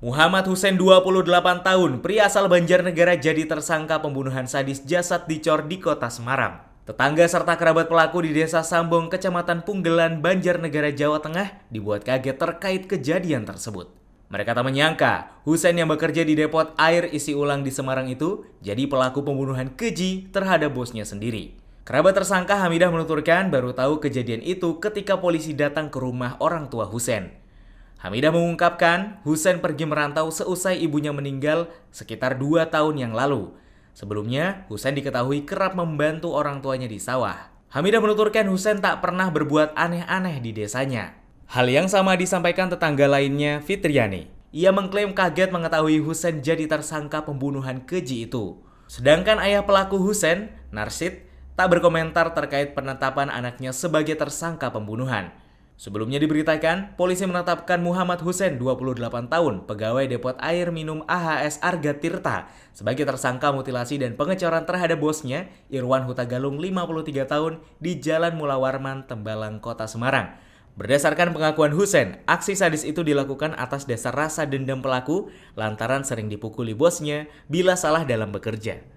Muhammad Hussein 28 tahun, pria asal Banjarnegara jadi tersangka pembunuhan sadis jasad dicor di kota Semarang. Tetangga serta kerabat pelaku di desa Sambong, Kecamatan Punggelan, Banjarnegara, Jawa Tengah dibuat kaget terkait kejadian tersebut. Mereka tak menyangka, Hussein yang bekerja di depot air isi ulang di Semarang itu jadi pelaku pembunuhan keji terhadap bosnya sendiri. Kerabat tersangka Hamidah menuturkan baru tahu kejadian itu ketika polisi datang ke rumah orang tua Hussein. Hamidah mengungkapkan Hussein pergi merantau seusai ibunya meninggal sekitar 2 tahun yang lalu. Sebelumnya, Hussein diketahui kerap membantu orang tuanya di sawah. Hamidah menuturkan Hussein tak pernah berbuat aneh-aneh di desanya. Hal yang sama disampaikan tetangga lainnya, Fitriani. Ia mengklaim kaget mengetahui Hussein jadi tersangka pembunuhan keji itu. Sedangkan ayah pelaku Hussein, Narsid, tak berkomentar terkait penetapan anaknya sebagai tersangka pembunuhan. Sebelumnya diberitakan, polisi menetapkan Muhammad Hussein 28 tahun, pegawai depot air minum AHS Arga Tirta, sebagai tersangka mutilasi dan pengecoran terhadap bosnya, Irwan Hutagalung 53 tahun, di Jalan Mula Warman, Tembalang, Kota Semarang. Berdasarkan pengakuan Hussein, aksi sadis itu dilakukan atas dasar rasa dendam pelaku lantaran sering dipukuli bosnya bila salah dalam bekerja.